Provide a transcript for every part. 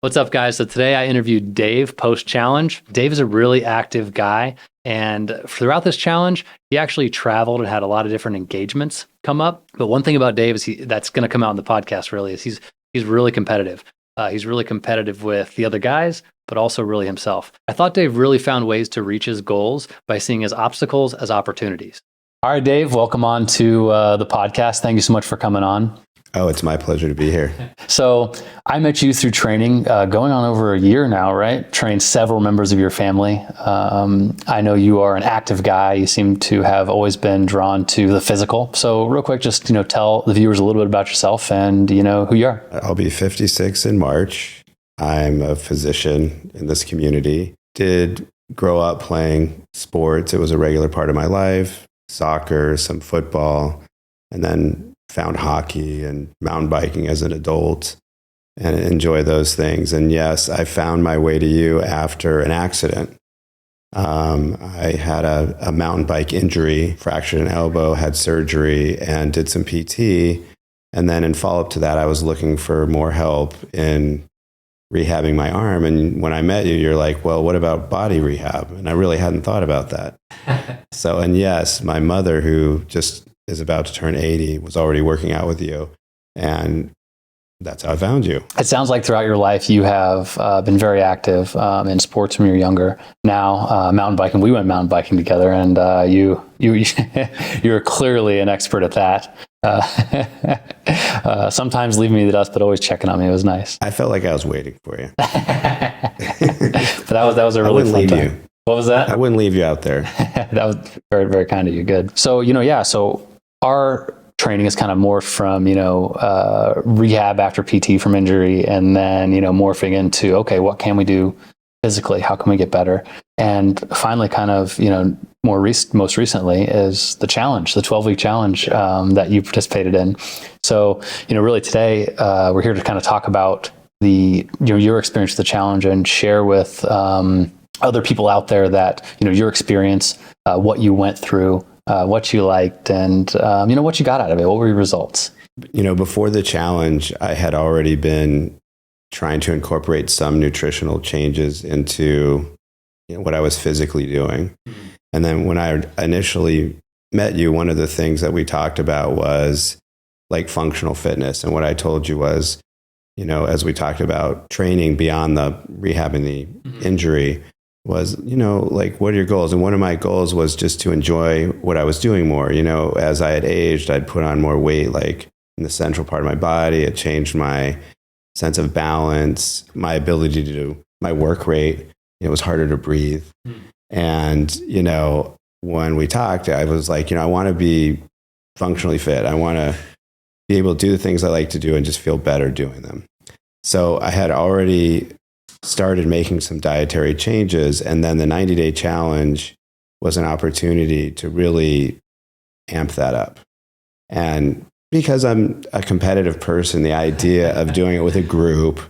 What's up, guys? So today I interviewed Dave post-challenge. Dave is a really active guy, and throughout this challenge, he actually traveled and had a lot of different engagements come up. But one thing about Dave is that's going to come out in the podcast really is he's really competitive. He's really competitive with the other guys, but also really himself. I thought Dave really found ways to reach his goals by seeing his obstacles as opportunities. All right, Dave, welcome on to the podcast. Thank you so much for coming on. Oh, it's my pleasure to be here. So I met you through training, going on over a year now, right? Trained several members of your family. I know you are an active guy. You seem to have always been drawn to the physical. So real quick, just, tell the viewers a little bit about yourself and, who you are. I'll be 56 in March. I'm a physician in this community. Did grow up playing sports. It was a regular part of my life, soccer, some football, and then found hockey and mountain biking as an adult and enjoy those things. And yes, I found my way to you after an accident. I had a mountain bike injury, fractured an elbow, had surgery, and did some PT. And then in follow-up to that, I was looking for more help in rehabbing my arm. And when I met you, you're like, well, what about body rehab? And I really hadn't thought about that. And yes, my mother, who just is about to turn 80, was already working out with you. And that's how I found you. It sounds like throughout your life, you have been very active in sports when you were younger. Now, mountain biking, we went mountain biking together, and you're clearly an expert at that. Sometimes leaving me the dust, but always checking on me. It was nice. I felt like I was waiting for you. But that was a really fun time. You. What was that? I wouldn't leave you out there. That was very, very kind of you. Good. So, so our training is kind of morphed from, rehab after PT from injury, and then, morphing into, okay, what can we do physically? How can we get better? And finally, kind of, most recently is the challenge, the 12-week challenge that you participated in. So, really today, we're here to kind of talk about your experience with the challenge and share with other people out there that, your experience, what you went through, what you liked, and, what you got out of it. What were your results? Before the challenge, I had already been trying to incorporate some nutritional changes into what I was physically doing. Mm-hmm. And then when I initially met you, one of the things that we talked about was like functional fitness. And what I told you was, as we talked about training beyond the rehabbing the injury, was, like, what are your goals? And one of my goals was just to enjoy what I was doing more. As I had aged, I'd put on more weight, like in the central part of my body. It changed my sense of balance, my ability to do my work rate. It was harder to breathe. And, when we talked, I was like, I want to be functionally fit. I want to be able to do the things I like to do and just feel better doing them. So I had already started making some dietary changes, and then the 90-day challenge was an opportunity to really amp that up. And because I'm a competitive person, the idea of doing it with a group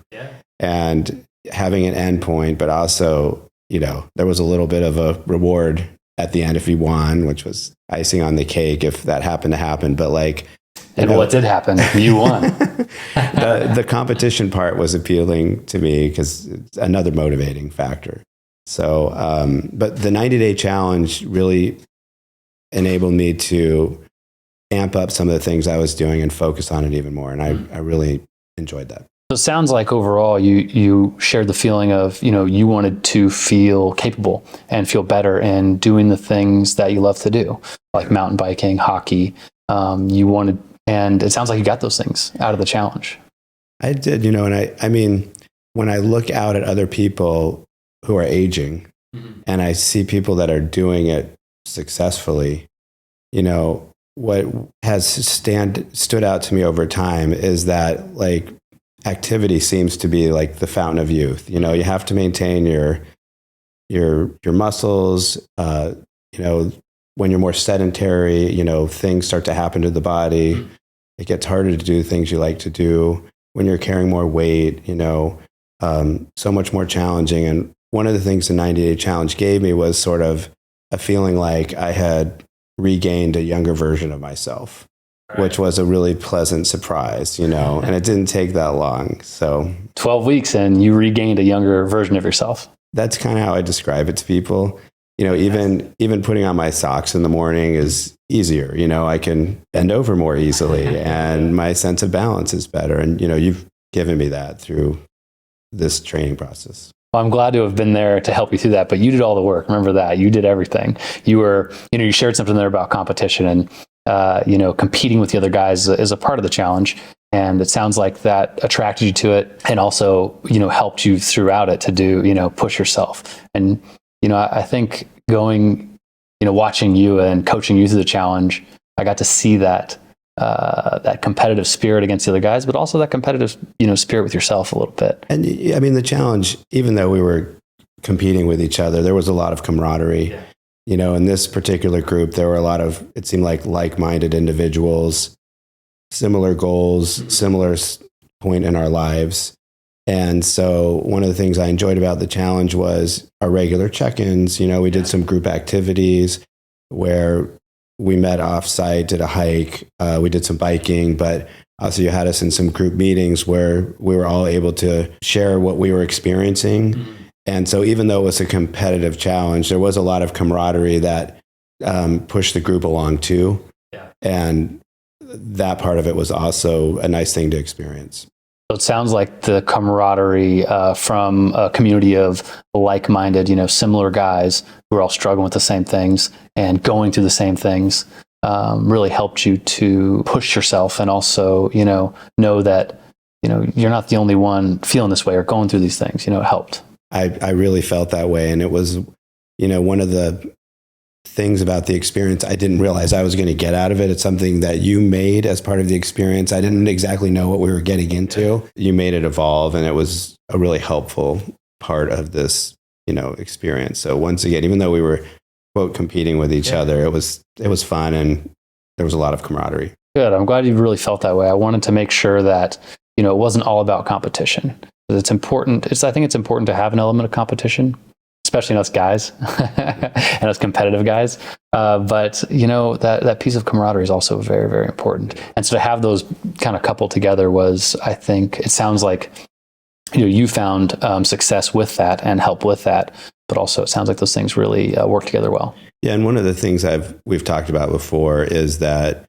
and having an endpoint, but also, there was a little bit of a reward at the end if you won, which was icing on the cake if that happened to happen. But what did happen? You won. The competition part was appealing to me because it's another motivating factor. So, but the 90-day challenge really enabled me to amp up some of the things I was doing and focus on it even more. And I really enjoyed that. So it sounds like overall you shared the feeling of, you wanted to feel capable and feel better in doing the things that you love to do, like mountain biking, hockey. And it sounds like you got those things out of the challenge. I did, and I mean, when I look out at other people who are aging and I see people that are doing it successfully, what has stood out to me over time is that like activity seems to be like the fountain of youth. You have to maintain your muscles, when you're more sedentary, things start to happen to the body. It gets harder to do things you like to do. When you're carrying more weight, so much more challenging. And one of the things the 90-day challenge gave me was sort of a feeling like I had regained a younger version of myself. which was a really pleasant surprise, and it didn't take that long. So 12 weeks and you regained a younger version of yourself. that's kind of how I describe it to people. Even putting on my socks in the morning is easier. I can bend over more easily and my sense of balance is better. And, you've given me that through this training process. Well, I'm glad to have been there to help you through that, but you did all the work. Remember that. You did everything. You were, you shared something there about competition and, competing with the other guys is a part of the challenge. And it sounds like that attracted you to it and also, helped you throughout it to do, push yourself. And, I think watching you and coaching you through the challenge, I got to see that competitive spirit against the other guys, but also that competitive, spirit with yourself a little bit. And I mean, the challenge, even though we were competing with each other, there was a lot of camaraderie. Yeah. In this particular group, there were a lot of, it seemed like-minded individuals, similar goals, similar point in our lives. And so one of the things I enjoyed about the challenge was our regular check-ins. We did some group activities where we met off-site, did a hike, we did some biking, but also you had us in some group meetings where we were all able to share what we were experiencing. Mm-hmm. And so even though it was a competitive challenge, there was a lot of camaraderie that pushed the group along too. Yeah. And that part of it was also a nice thing to experience. So it sounds like the camaraderie from a community of like-minded, similar guys who are all struggling with the same things and going through the same things really helped you to push yourself and also, know that, you're not the only one feeling this way or going through these things. It helped. I really felt that way. And it was, one of the things about the experience I didn't realize I was going to get out of it. It's something that you made as part of the experience. I didn't exactly know what we were getting into. You made it evolve, and it was a really helpful part of this, experience. So once again, even though we were, quote, competing with each other, it was fun and there was a lot of camaraderie. Good. I'm glad you really felt that way. I wanted to make sure that, it wasn't all about competition. It's important. I think it's important to have an element of competition, especially in us guys and us competitive guys. But, that piece of camaraderie is also very, very important. And so to have those kind of coupled together was, I think, it sounds like, you found success with that and help with that. But also it sounds like those things really work together well. Yeah. And one of the things we've talked about before is that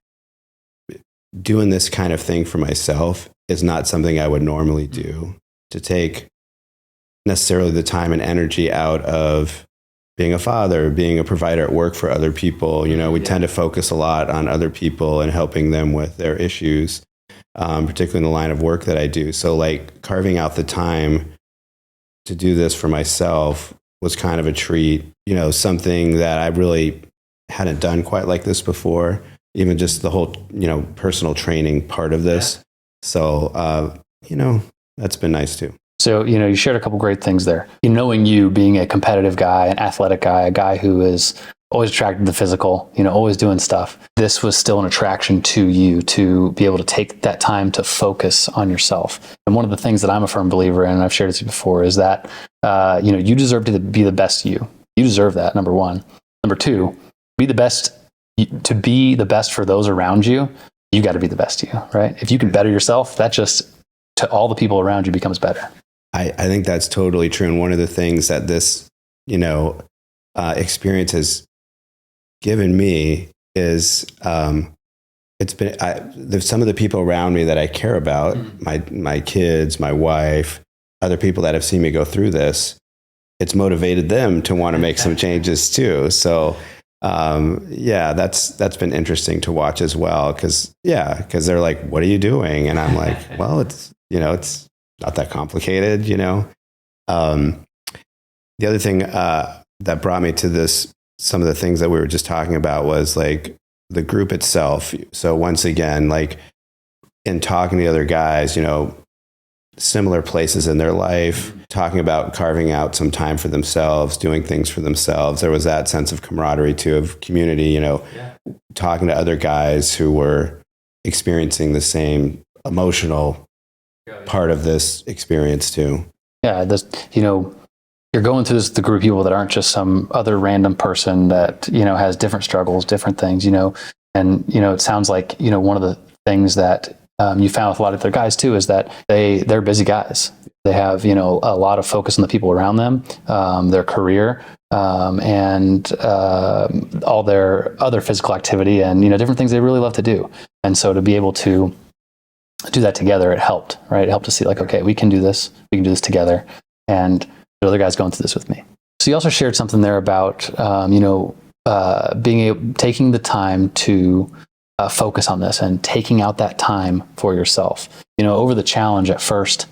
doing this kind of thing for myself is not something I would normally do. To take necessarily the time and energy out of being a father, being a provider at work for other people. We tend to focus a lot on other people and helping them with their issues, particularly in the line of work that I do. So like carving out the time to do this for myself was kind of a treat, something that I really hadn't done quite like this before, even just the whole, personal training part of this. Yeah. So, that's been nice too. So, you shared a couple great things there. Knowing you being a competitive guy, an athletic guy, a guy who is always attracted to the physical, always doing stuff. This was still an attraction to you to be able to take that time to focus on yourself. And one of the things that I'm a firm believer in, and I've shared this before, is that, you deserve to be the best you. You deserve that, number one. Number two, be the best. To be the best for those around you, you got to be the best you, right? If you can better yourself, that just to all the people around you becomes better. I think that's totally true. And one of the things that this, experience has given me is it's been there's some of the people around me that I care about, my kids, my wife, other people that have seen me go through this. It's motivated them to want to make some changes too. So that's been interesting to watch as well. Cause they're like, what are you doing? And I'm like, well, it's not that complicated, The other thing that brought me to this, some of the things that we were just talking about was like the group itself. So once again, like in talking to the other guys, similar places in their life, talking about carving out some time for themselves, doing things for themselves. There was that sense of camaraderie too, of community, talking to other guys who were experiencing the same emotional part of this experience too. Yeah, you're going through this with a group of people that aren't just some other random person that, has different struggles, different things, and And, it sounds like, one of the things that you found with a lot of their guys too is that they're busy guys. They have, a lot of focus on the people around them, their career, and all their other physical activity and, different things they really love to do. And so to be able to do that together, it helped, right? It helped to see like, okay, we can do this together. And the other guys going through this with me. So you also shared something there about, taking the time to focus on this and taking out that time for yourself. Over the challenge at first,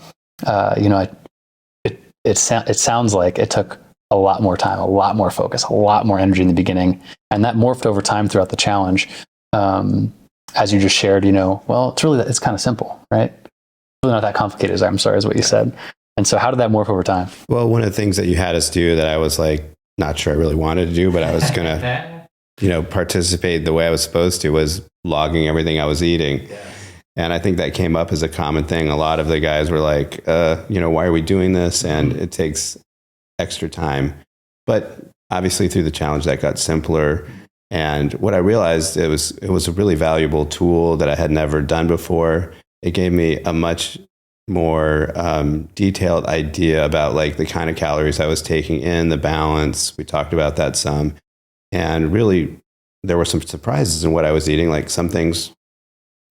it sounds like it took a lot more time, a lot more focus, a lot more energy in the beginning, and that morphed over time throughout the challenge. As you just shared, well, it's kind of simple, right? It's really not that complicated. Is what you said. And so, how did that morph over time? Well, one of the things that you had us do that I was like not sure I really wanted to do, but I was gonna, participate the way I was supposed to, was logging everything I was eating. Yeah. And I think that came up as a common thing. A lot of the guys were like, why are we doing this? And it takes extra time. But obviously through the challenge that got simpler. And what I realized, it was a really valuable tool that I had never done before. It gave me a much more detailed idea about like the kind of calories I was taking in, the balance. We talked about that some. And really, there were some surprises in what I was eating. Like some things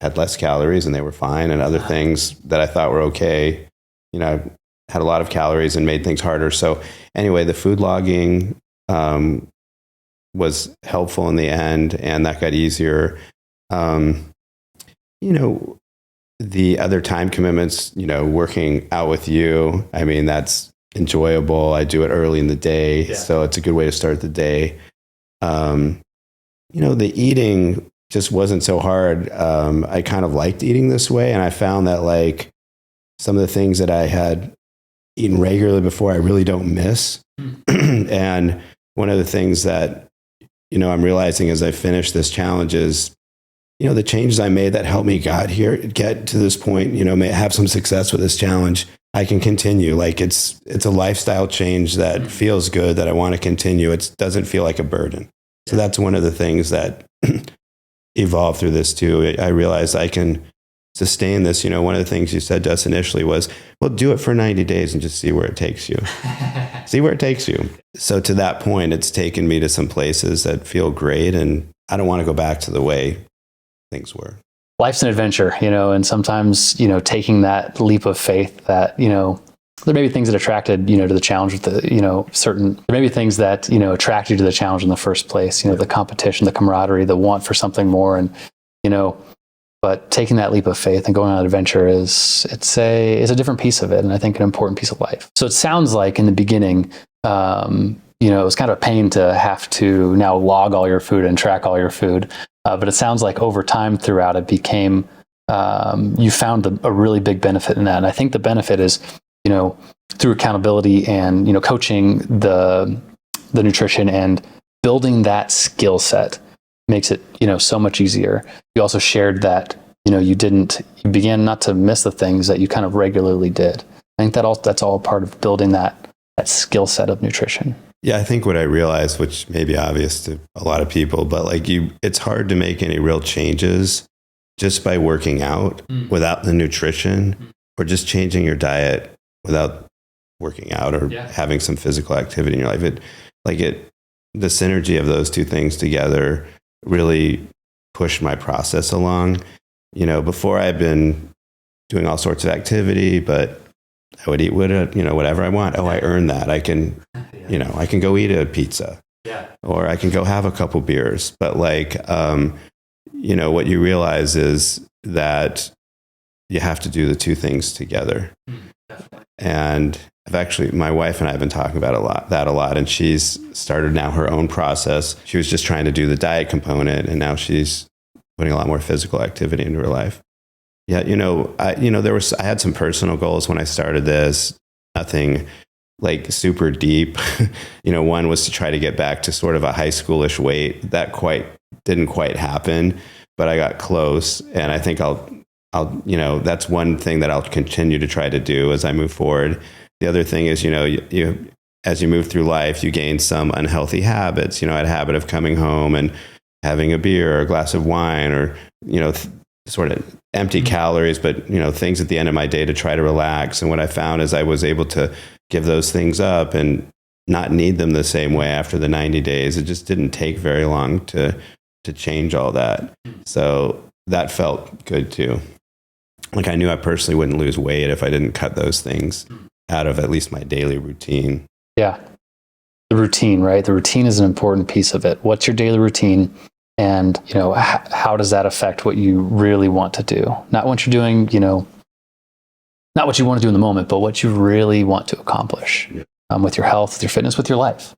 had less calories and they were fine. And other things that I thought were okay, had a lot of calories and made things harder. So anyway, the food logging was helpful in the end, and that got easier. The other time commitments, working out with you, I mean, that's enjoyable. I do it early in the day, so it's a good way to start the day. The eating just wasn't so hard. I kind of liked eating this way, and I found that like some of the things that I had eaten regularly before, I really don't miss. And one of the things that, I'm realizing as I finish this challenge is, the changes I made that helped me get to this point, may have some success with this challenge. I can continue. Like it's a lifestyle change that feels good, that I want to continue. It doesn't feel like a burden. So that's one of the things that evolved through this too. I realized I can sustain this. One of the things you said to us initially was, well, do it for 90 days and just see where it takes you. See where it takes you. So to that point, it's taken me to some places that feel great, and I don't want to go back to the way things were. Life's an adventure, and sometimes, taking that leap of faith that, there may be things that attracted, to the challenge with the, there may be things that, attract you to the challenge in the first place, the competition, the camaraderie, the want for something more. And, but taking that leap of faith and going on an adventure is a different piece of it. And I think an important piece of life. So it sounds like in the beginning, it was kind of a pain to have to now log all your food and track all your food. But it sounds like over time throughout it became, you found a really big benefit in that. And I think the benefit is, through accountability and, coaching the nutrition and building that skill set makes it, so much easier. You also shared that, you began not to miss the things that you kind of regularly did. I think that's all part of building that skill set of nutrition. Yeah, I think what I realized, which may be obvious to a lot of people, but it's hard to make any real changes just by working out without the nutrition, or just changing your diet without working out or having some physical activity in your life. The synergy of those two things together really pushed my process along. Before I'd been doing all sorts of activity, but I would eat whatever I want. Oh, I earned that. I can, I can go eat a pizza, or I can go have a couple beers. But what you realize is that you have to do the two things together. And my wife and I have been talking about that a lot, and she's started now her own process. She was just trying to do the diet component, and now she's putting a lot more physical activity into her life. Yeah, I had some personal goals when I started this. Nothing like super deep. One was to try to get back to sort of a high schoolish weight. That didn't quite happen, but I got close, and I think I'll that's one thing that I'll continue to try to do as I move forward. The other thing is, you as you move through life, you gain some unhealthy habits. I had a habit of coming home and having a beer or a glass of wine, or, sort of empty calories, but, things at the end of my day to try to relax. And what I found is I was able to give those things up and not need them the same way after the 90 days. It just didn't take very long to change all that. So that felt good too. Like, I knew I personally wouldn't lose weight if I didn't cut those things out of at least my daily routine. Yeah. The routine, right? The routine is an important piece of it. What's your daily routine? And, how does that affect what you really want to do? Not what you're doing, not what you want to do in the moment, but what you really want to accomplish with your health, with your fitness, with your life.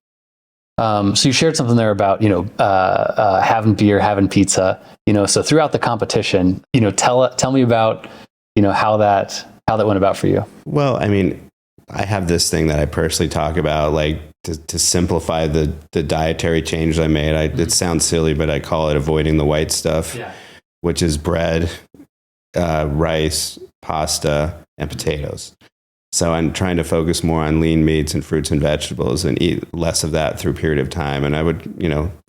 So you shared something there about, having beer, having pizza, so throughout the competition, tell me about, how that went about for you. Well, I mean, I have this thing that I personally talk about, like, to simplify the dietary change I made. It sounds silly, but I call it avoiding the white stuff, which is bread, rice, pasta, and potatoes. So I'm trying to focus more on lean meats and fruits and vegetables and eat less of that through a period of time. And I would,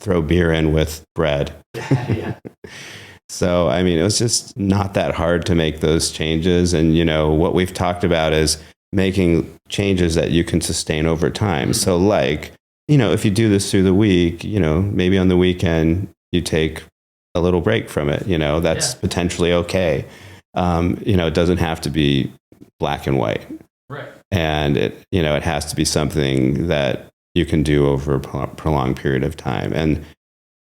throw beer in with bread. So, I mean, it was just not that hard to make those changes. And, what we've talked about is making changes that you can sustain over time. So, like, if you do this through the week, maybe on the weekend you take a little break from it, that's potentially okay. It doesn't have to be black and white. Right. And it has to be something that you can do over a prolonged period of time. And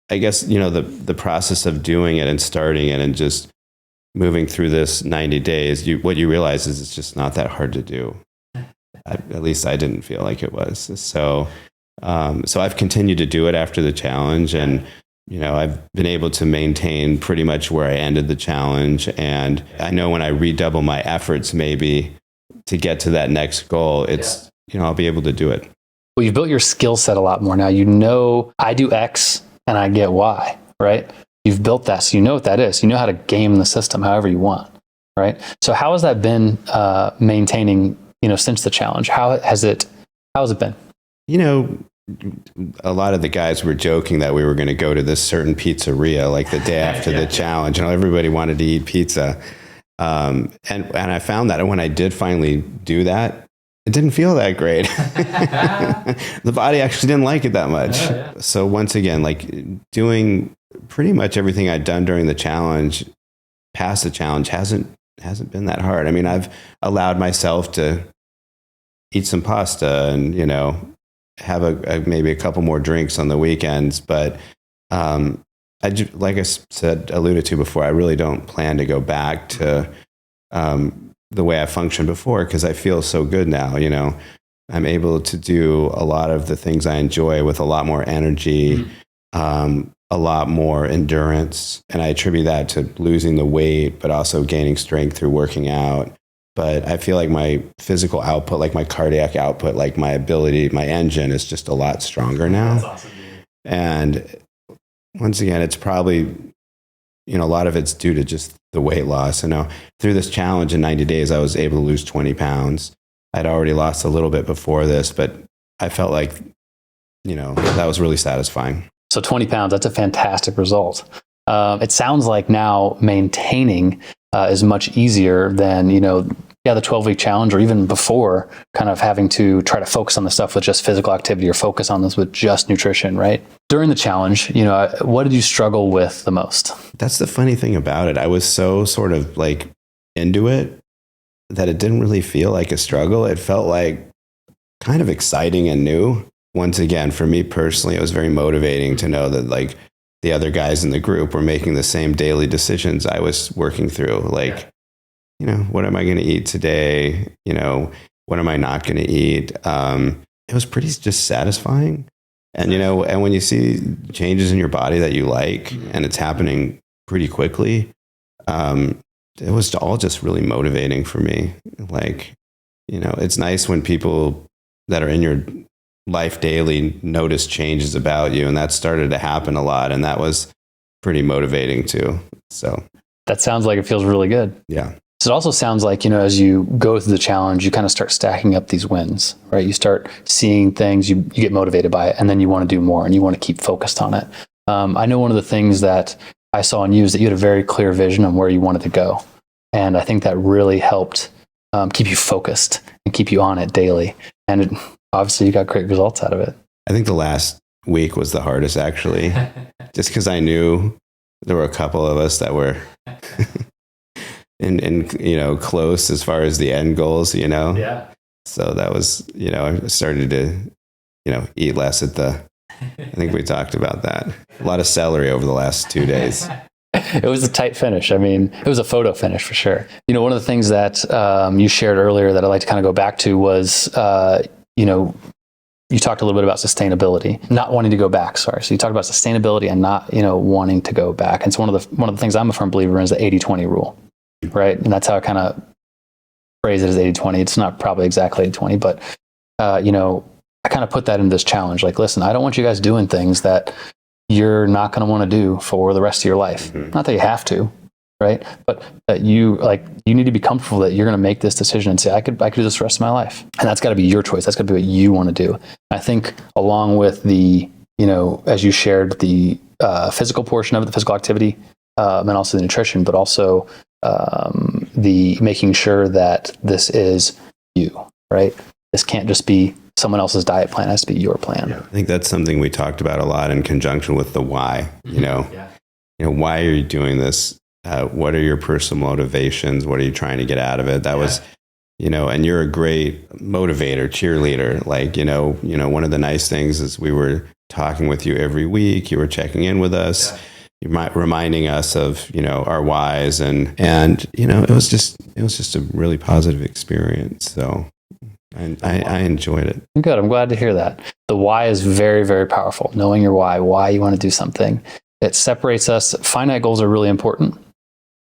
I guess, the process of doing it and starting it and just moving through this 90 days, what you realize is it's just not that hard to do. At least I didn't feel like it was. So I've continued to do it after the challenge, and, I've been able to maintain pretty much where I ended the challenge. And I know when I redouble my efforts, maybe to get to that next goal, it's, I'll be able to do it. Well, you've built your skill set a lot more now. I do X and I get Y, right? You've built that, so you know what that is. You know how to game the system however you want, right? So how has that been maintaining, since the challenge? How has it been? A lot of the guys were joking that we were going to go to this certain pizzeria like the day after the challenge, and everybody wanted to eat pizza. And I found that when I did finally do that, it didn't feel that great. The body actually didn't like it that much. So once again, like, doing pretty much everything I'd done during the challenge, past the challenge, hasn't been that hard. I mean, I've allowed myself to eat some pasta and, have maybe a couple more drinks on the weekends. But like I alluded to before, I really don't plan to go back to the way I functioned before, because I feel so good now. I'm able to do a lot of the things I enjoy with a lot more energy, a lot more endurance. And I attribute that to losing the weight, but also gaining strength through working out. But I feel like my physical output, like my cardiac output, like my ability, my engine is just a lot stronger now. That's awesome, dude. And once again, it's probably, a lot of it's due to just the weight loss. And now through this challenge in 90 days, I was able to lose 20 pounds. I'd already lost a little bit before this, but I felt like, that was really satisfying. So 20 pounds, that's a fantastic result. It sounds like now maintaining is much easier than, the 12-week challenge, or even before, kind of having to try to focus on the stuff with just physical activity or focus on this with just nutrition, right? During the challenge, what did you struggle with the most? That's the funny thing about it. I was so sort of like into it that it didn't really feel like a struggle. It felt like kind of exciting and new. Once again, for me personally, it was very motivating to know that, like, the other guys in the group were making the same daily decisions I was working through. Like, what am I going to eat today? What am I not going to eat? It was pretty just satisfying. And, and when you see changes in your body that you like, and it's happening pretty quickly, it was all just really motivating for me. Like, it's nice when people that are in your life daily notice changes about you, and that started to happen a lot, and that was pretty motivating too. So that sounds like it feels really good. Yeah. So it also sounds like, as you go through the challenge, you kind of start stacking up these wins, right? You start seeing things, you get motivated by it, and then you want to do more and you want to keep focused on it. I know one of the things that I saw in you is that you had a very clear vision on where you wanted to go. And I think that really helped keep you focused and keep you on it daily. And obviously you got great results out of it. I think the last week was the hardest, actually, just because I knew there were a couple of us that were in close as far as the end goals, Yeah. So that was, I started to, eat less at I think we talked about that. A lot of celery over the last 2 days. It was a tight finish. I mean, it was a photo finish for sure. One of the things that you shared earlier that I'd like to kind of go back to was, you talked a little bit about sustainability, not wanting to go back. Sorry. So you talked about sustainability and not, wanting to go back. And so one of the things I'm a firm believer in is the 80-20 rule, right? And that's how I kind of phrase it as 80-20. It's not probably exactly 80-20, but, I kind of put that in this challenge. Like, listen, I don't want you guys doing things that you're not going to want to do for the rest of your life. Mm-hmm. Not that you have to, right? But that you need to be comfortable that you're going to make this decision and say, I could do this the rest of my life. And that's got to be your choice. That's got to be what you want to do. I think along with the, as you shared, the physical portion of it, the physical activity, and also the nutrition, but also the making sure that this is you, right? This can't just be someone else's diet plan. It has to be your plan. Yeah. I think that's something we talked about a lot in conjunction with the why. Why are you doing this? What are your personal motivations? What are you trying to get out of it? That was, and you're a great motivator, cheerleader. Like, one of the nice things is we were talking with you every week. You were checking in with us. Yeah. You might reminding us of, our whys and it was just a really positive experience. So I enjoyed it. Good. I'm glad to hear that. The why is very, very powerful. Knowing your why you want to do something. It separates us. Finite goals are really important.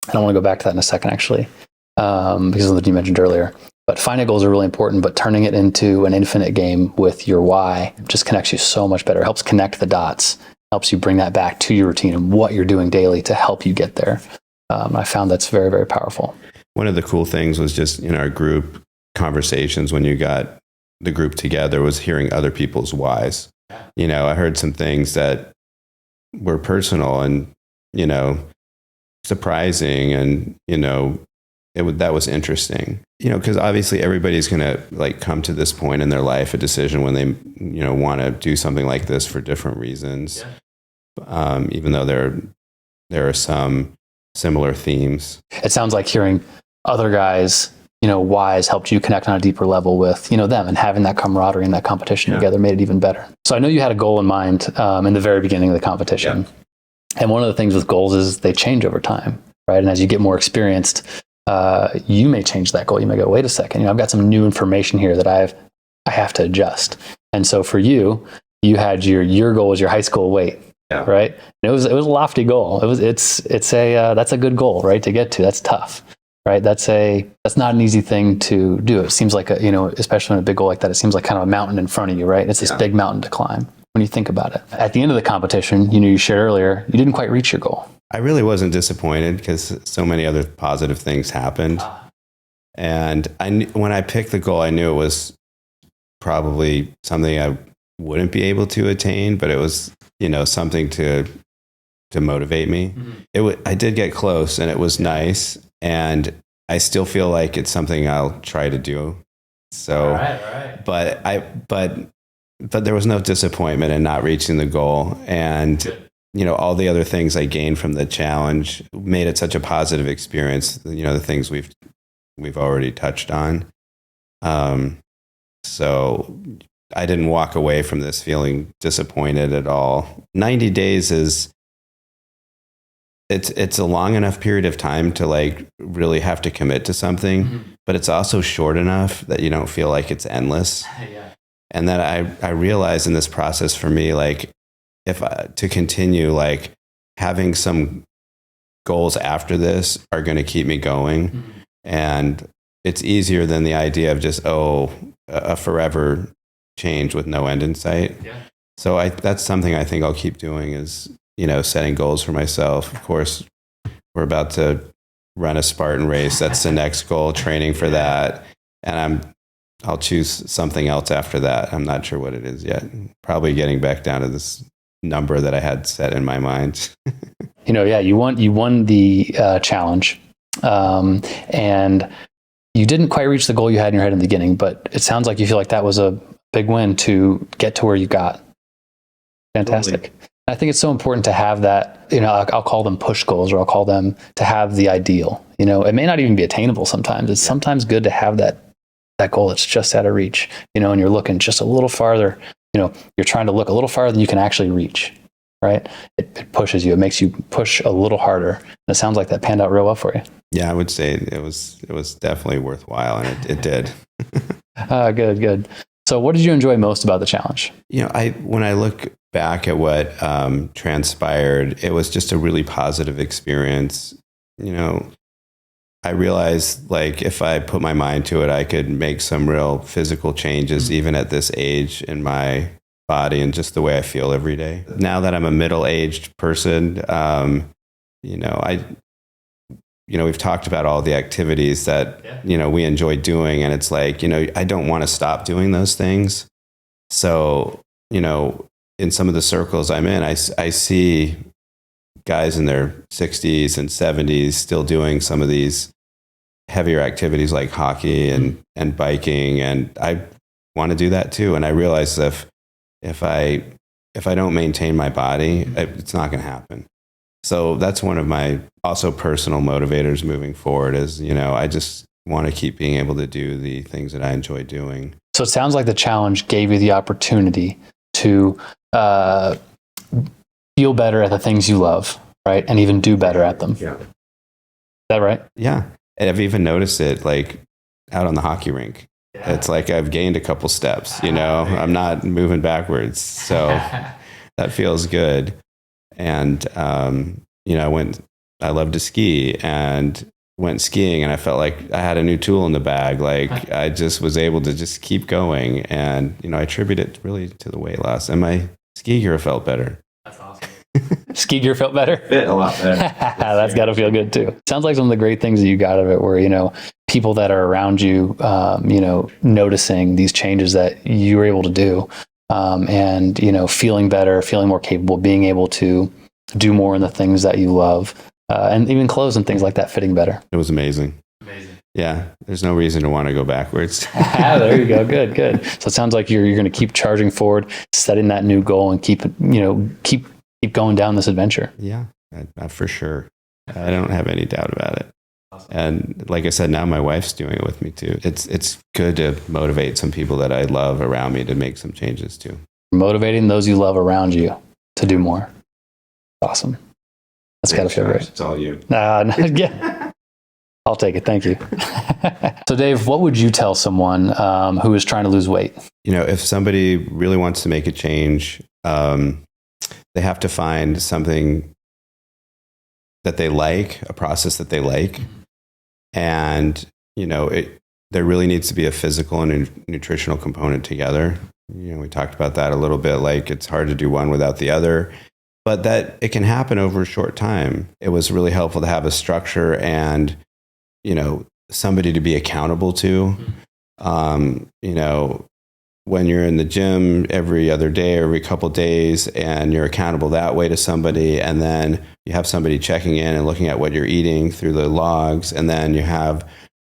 And I want to go back to that in a second, actually, because of what you mentioned earlier. But finite goals are really important, but turning it into an infinite game with your why just connects you so much better. It helps connect the dots, helps you bring that back to your routine and what you're doing daily to help you get there. I found that's very, very powerful. One of the cool things was just in our group conversations when you got the group together was hearing other people's whys. I heard some things that were personal and, surprising and, that was interesting, because obviously everybody's going to come to this point in their life, a decision when they, want to do something like this for different reasons. Yeah. Even though there are some similar themes. It sounds like hearing other guys, whys helped you connect on a deeper level with, them, and having that camaraderie and that competition together made it even better. So I know you had a goal in mind in the very beginning of the competition. Yeah. And one of the things with goals is they change over time, right? And as you get more experienced, you may change that goal. You may go, wait a second, I've got some new information here that I have to adjust. And so for you had your goal was your high school weight. Yeah. Right. And it was a lofty goal. That's a good goal, right? To get to. That's tough. Right. That's not an easy thing to do. It seems like especially in a big goal like that, it seems like kind of a mountain in front of you, right? It's this big mountain to climb when you think about it. At the end of the competition, you shared earlier, you didn't quite reach your goal. I really wasn't disappointed because so many other positive things happened. And when I picked the goal, I knew it was probably something I wouldn't be able to attain, but it was, something to motivate me. Mm-hmm. I did get close and it was nice. And I still feel like it's something I'll try to do. So, right. But there was no disappointment in not reaching the goal. And, all the other things I gained from the challenge made it such a positive experience. The things we've already touched on. So I didn't walk away from this feeling disappointed at all. 90 days it's a long enough period of time to really have to commit to something, but it's also short enough that you don't feel like it's endless. Yeah. And then I realized in this process for me, to continue, having some goals after this are going to keep me going. Mm-hmm. And it's easier than the idea of just, a forever change with no end in sight. Yeah. So that's something I think I'll keep doing is, setting goals for myself. Of course, we're about to run a Spartan race. That's the next goal, training for that. And I'll choose something else after that. I'm not sure what it is yet. Probably getting back down to this number that I had set in my mind. Yeah, you won the challenge, and you didn't quite reach the goal you had in your head in the beginning, but it sounds like you feel like that was a big win to get to where you got. Fantastic. Totally. I think it's so important to have that, I'll call them push goals, or I'll call them to have the ideal. It may not even be attainable sometimes. It's sometimes good to have that goal that's just out of reach, and you're looking just a little farther, you're trying to look a little farther than you can actually reach, right? It pushes you. It makes you push a little harder. And it sounds like that panned out real well for you. Yeah, I would say it was definitely worthwhile, and it did. Good. So what did you enjoy most about the challenge? When I look back at what transpired, it was just a really positive experience. I realized, like, if I put my mind to it, I could make some real physical changes, even at this age, in my body and just the way I feel every day. Now that I'm a middle-aged person, we've talked about all the activities that, we enjoy doing. And it's like, I don't want to stop doing those things. So, in some of the circles I'm in, I see guys in their 60s and 70s still doing some of these heavier activities like hockey and biking. And I want to do that too. And I realize if I don't maintain my body, it's not going to happen. So that's one of my also personal motivators moving forward is, I just want to keep being able to do the things that I enjoy doing. So it sounds like the challenge gave you the opportunity to feel better at the things you love, right? And even do better at them. Yeah. Is that right? Yeah. And I've even noticed it like out on the hockey rink. Yeah. It's like I've gained a couple steps, I'm not moving backwards. So that feels good. And, I love to ski and went skiing, and I felt like I had a new tool in the bag. Like I just was able to just keep going. And, I attribute it really to the weight loss, and my ski gear felt better. That's awesome. Ski gear felt better? Fit a lot better. That's got to feel good too. Sounds like some of the great things that you got of it were, people that are around you, noticing these changes that you were able to do, and, feeling better, feeling more capable, being able to do more in the things that you love, and even clothes and things like that fitting better. It was amazing. Yeah. There's no reason to want to go backwards. There you go. Good. So it sounds like you're going to keep charging forward, setting that new goal, and keep going down this adventure. Yeah, for sure. I don't have any doubt about it. Awesome. And like I said, now my wife's doing it with me too. It's good to motivate some people that I love around me to make some changes too. Motivating those you love around you to do more. Awesome. That's got to feel great. It's all you. Yeah. I'll take it. Thank you. So Dave, what would you tell someone who is trying to lose weight? If somebody really wants to make a change, they have to find something that they like, a process that they like. And, there really needs to be a physical and nutritional component together. We talked about that a little bit, like it's hard to do one without the other, but that it can happen over a short time. It was really helpful to have a structure and, somebody to be accountable to. When you're in the gym every other day or every couple of days and you're accountable that way to somebody, and then you have somebody checking in and looking at what you're eating through the logs, and then you have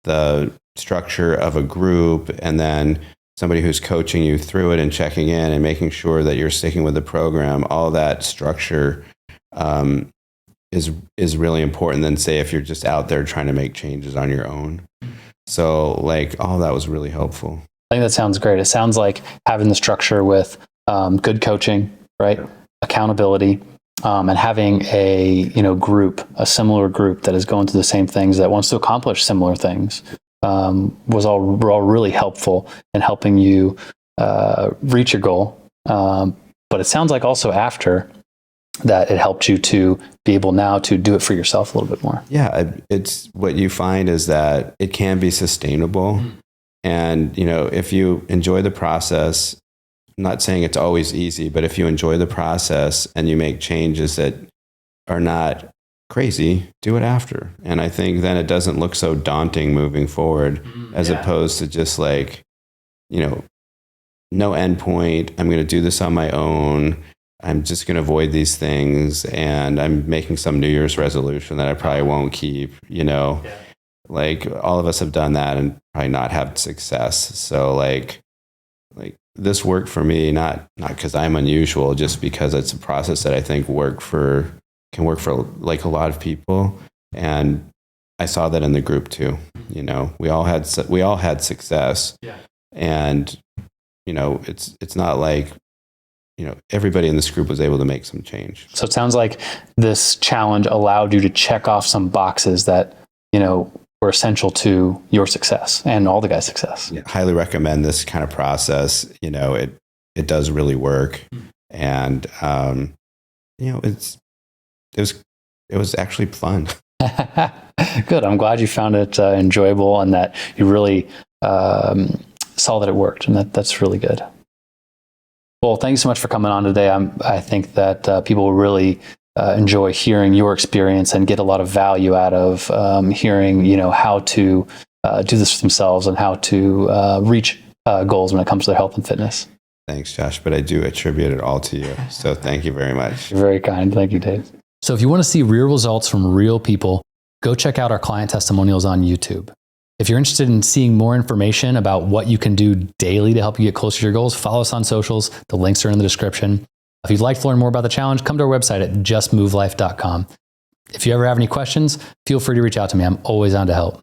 the structure of a group, and then somebody who's coaching you through it and checking in and making sure that you're sticking with the program. All that structure is really important than, say, if you're just out there trying to make changes on your own. So all that was really helpful. I think that sounds great. It sounds like having the structure with good coaching, right? Yeah. Accountability, and having a group, a similar group that is going through the same things, that wants to accomplish similar things, were all really helpful in helping you reach your goal. But it sounds like also after that, it helped you to be able now to do it for yourself a little bit more. Yeah, it's what you find is that it can be sustainable. Mm-hmm. And, if you enjoy the process, I'm not saying it's always easy, but if you enjoy the process and you make changes that are not crazy, do it after. And I think then it doesn't look so daunting moving forward, as opposed to just no end point. I'm going to do this on my own. I'm just going to avoid these things, and I'm making some New Year's resolution that I probably won't keep, like all of us have done that and probably not have success. So like this worked for me, not because I'm unusual, just because it's a process that I think can work for like a lot of people. And I saw that in the group too. We all had success, and it's not like everybody in this group was able to make some change. So it sounds like this challenge allowed you to check off some boxes that were essential to your success and all the guys' success. Yeah, highly recommend this kind of process. It does really work, and it was actually fun. Good. I'm glad you found it enjoyable and that you really saw that it worked, and that's really good. Well, thank you so much for coming on today. I think that people will really enjoy hearing your experience and get a lot of value out of hearing, how to do this for themselves and how to reach goals when it comes to their health and fitness. Thanks, Josh, but I do attribute it all to you. So thank you very much. You're very kind. Thank you, Dave. So if you want to see real results from real people, go check out our client testimonials on YouTube. If you're interested in seeing more information about what you can do daily to help you get closer to your goals, follow us on socials. The links are in the description. If you'd like to learn more about the challenge, come to our website at justmovelife.com. If you ever have any questions, feel free to reach out to me. I'm always on to help.